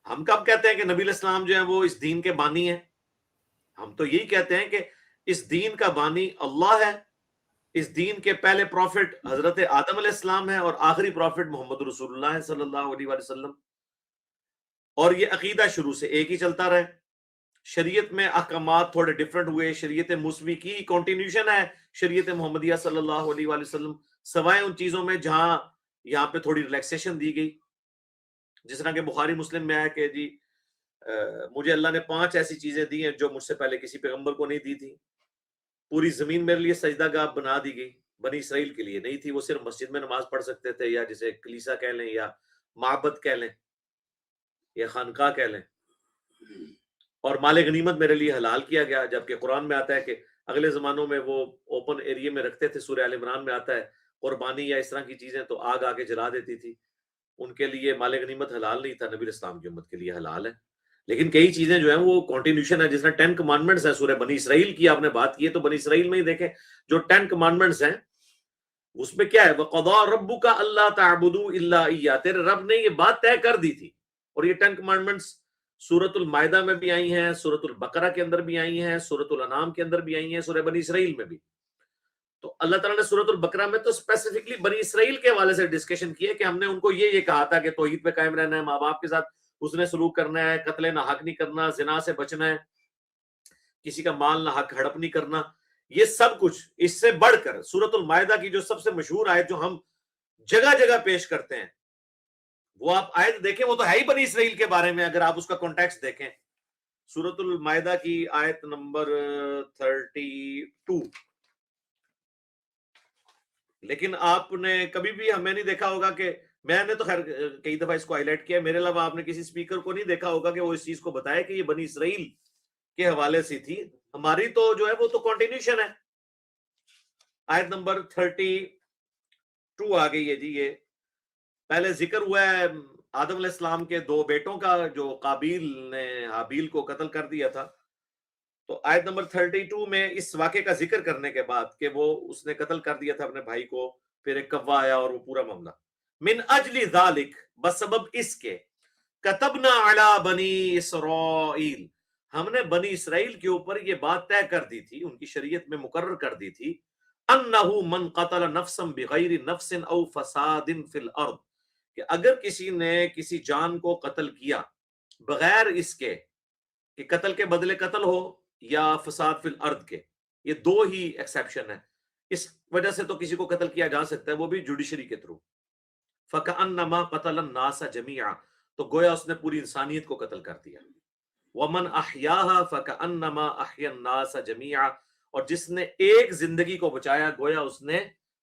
ہم کب کہتے ہیں کہ نبی علیہ السلام جو ہیں وہ اس دین کے بانی ہیں؟ ہم تو یہی کہتے ہیں کہ اس دین کا بانی اللہ ہے، اس دین کے پہلے پروفٹ حضرت آدم علیہ السلام ہے، اور آخری پروفٹ محمد رسول اللہ ہے صلی اللہ علیہ وآلہ وسلم. اور یہ عقیدہ شروع سے ایک ہی چلتا رہے. شریعت میں احکامات تھوڑے ڈیفرنٹ ہوئے، شریعت موسوی کی کنٹینیوشن ہے شریعت محمدیہ صلی اللہ علیہ وآلہ وسلم، سوائے ان چیزوں میں جہاں یہاں پہ تھوڑی ریلیکسیشن دی گئی. جس طرح کہ بخاری مسلم میں ہے کہ جی مجھے اللہ نے 5 ایسی چیزیں دی ہیں جو مجھ سے پہلے کسی پیغمبر کو نہیں دی تھی. پوری زمین میرے لیے سجدہ گاہ بنا دی گئی، بنی اسرائیل کے لیے نہیں تھی، وہ صرف مسجد میں نماز پڑھ سکتے تھے، یا جسے کلیسا کہہ لیں، یا معبد کہہ لیں، یا خانقاہ کہہ لیں. اور مال غنیمت میرے لیے حلال کیا گیا، جبکہ قرآن میں آتا ہے کہ اگلے زمانوں میں وہ اوپن ایریے میں رکھتے تھے. سورہ آل عمران میں آتا ہے قربانی یا اس طرح کی چیزیں تو آگ آگے جلا دیتی تھی، ان کے لیے مال غنیمت حلال نہیں تھا. نبی اسلام کی امت کے لیے حلال ہے. لیکن کئی چیزیں جو ہیں وہ کنٹینیوشن ہے. جس طرح 10 کمانڈمنٹس ہیں، سورہ بنی اسرائیل کی آپ نے بات کی ہے، تو بنی اسرائیل میں ہی دیکھیں جو 10 کمانڈمنٹس ہیں اس میں کیا ہے، وَقَضَىٰ رَبُّكَ أَلَّا تَعْبُدُوا إِلَّا إِيَّاهُ، تیرے رب نے یہ بات طے کر دی تھی. اور یہ 10 کمانڈمنٹس سورۃ المائدہ میں بھی آئی ہیں، سورۃ البقرہ کے اندر بھی آئی ہیں، سورۃ الانعام کے اندر بھی آئی ہیں، سورہ بنی اسرائیل میں بھی. تو اللہ تعالیٰ نے سورۃ البقرہ میں تو اسپیسیفکلی بنی اسرائیل کے حوالے سے ڈسکشن کی ہے کہ ہم نے ان کو یہ کہا تھا کہ توحید پہ قائم رہنا ہے، ماں باپ کے ساتھ حسن سلوک کرنا ہے، قتل ناحق نہیں کرنا، زنا سے بچنا ہے، کسی کا مال ناحق ہڑپ نہیں کرنا. یہ سب کچھ اس سے بڑھ کر سورۃ المائدہ کی جو سب سے مشہور آیت جو ہم جگہ جگہ پیش کرتے ہیں، وہ آپ آیت دیکھیں، وہ تو ہے ہی بنی اسرائیل کے بارے میں. اگر آپ اس کا کانٹیکسٹ دیکھیں، سورۃ المائدہ کی آیت نمبر 32. لیکن آپ نے کبھی بھی ہمیں نہیں دیکھا ہوگا کہ میں نے تو خیر کئی دفعہ اس کو ہائی لائٹ کیا، میرے علاوہ آپ نے کسی اسپیکر کو نہیں دیکھا ہوگا کہ وہ اس چیز کو بتائے کہ یہ بنی اسرائیل کے حوالے سے تھی. ہماری تو جو ہے وہ تو کنٹینیوشن ہے. آیت نمبر 32 آ گئی ہے جی. یہ پہلے ذکر ہوا ہے آدم علیہ السلام کے 2 بیٹوں کا جو قابیل نے حابیل کو قتل کر دیا تھا. تو آیت نمبر 32 میں اس واقعے کا ذکر کرنے کے بعد کہ وہ اس نے قتل کر دیا تھا اپنے بھائی کو، پھر ایک کوا آیا اور وہ پورا معاملہ. من اجل ذالک، بسبب اس کے، کتبنا علی بنی اسرائیل، ہم نے بنی اسرائیل کے اوپر یہ بات طے کر دی تھی، ان کی شریعت میں مقرر کر دی تھی، انہو من قتل نفسا بغیر نفس او فساد فی الارض، کہ اگر کسی نے کسی جان کو قتل کیا بغیر اس کے کہ قتل کے بدلے قتل ہو یا فساد فی الارض کے، یہ 2 ہی ایکسیپشن ہے. اس وجہ سے تو کسی کو قتل کیا جا سکتا ہے، وہ بھی جوڈیشری کے تھرو. فَكَأَنَّمَا قَتَلَ النَّاسَ جَمِيعًا، تو گویا اس نے پوری انسانیت کو قتل کر دیا. وَمَنْ أَحْيَاهَا فَكَأَنَّمَا أَحْيَا النَّاسَ جَمِيعًا، اور جس نے ایک زندگی کو بچایا گویا اس نے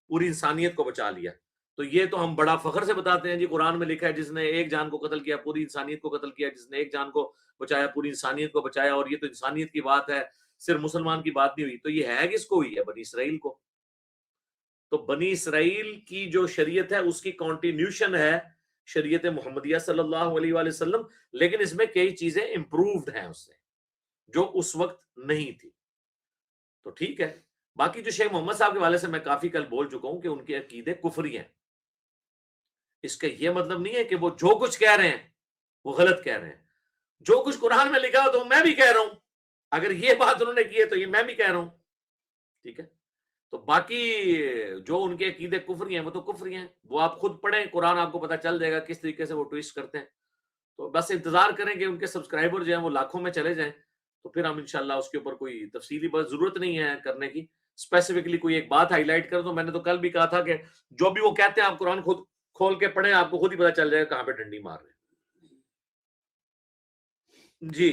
پوری انسانیت کو بچا لیا. تو یہ تو ہم بڑا فخر سے بتاتے ہیں جی، قرآن میں لکھا ہے جس نے ایک جان کو قتل کیا پوری انسانیت کو قتل کیا، جس نے ایک جان کو بچایا پوری انسانیت کو بچایا. اور یہ تو انسانیت کی بات ہے، صرف مسلمان کی بات نہیں ہوئی. تو یہ ہے کس کو ہوئی ہے؟ بنی اسرائیل کو. تو بنی اسرائیل کی جو شریعت ہے اس کی کنٹینیوشن ہے شریعت محمدیہ صلی اللہ علیہ وآلہ وسلم، لیکن اس میں کئی چیزیں امپرووڈ ہیں اس سے جو اس وقت نہیں تھی. تو ٹھیک ہے. باقی جو شیخ محمد صاحب کے والے سے میں کافی کل بول چکا ہوں کہ ان کے عقیدے کفری ہیں. اس کا یہ مطلب نہیں ہے کہ وہ جو کچھ کہہ رہے ہیں وہ غلط کہہ رہے ہیں. جو کچھ قرآن میں لکھا ہو تو میں بھی کہہ رہا ہوں، اگر یہ بات انہوں نے کی ہے تو یہ میں بھی کہہ رہا ہوں. ٹھیک ہے. تو باقی جو ان کے عقیدے کفری ہیں وہ تو کفری ہیں، وہ آپ خود پڑھیں قرآن، آپ کو پتہ چل جائے گا کس طریقے سے وہ ٹویسٹ کرتے ہیں. تو بس انتظار کریں کہ ان کے سبسکرائبر جو ہیں وہ لاکھوں میں چلے جائیں، تو پھر ہم انشاءاللہ اس کے اوپر کوئی تفصیلی بات ضرورت نہیں ہے کرنے کی. اسپیسیفکلی کوئی ایک بات ہائی لائٹ کر دو. میں نے تو کل بھی کہا تھا کہ جو بھی وہ کہتے ہیں آپ قرآن خود کھول کے پڑھیں، آپ کو خود ہی پتہ چل جائے گا کہاں پہ ڈنڈی مار رہے ہیں. جی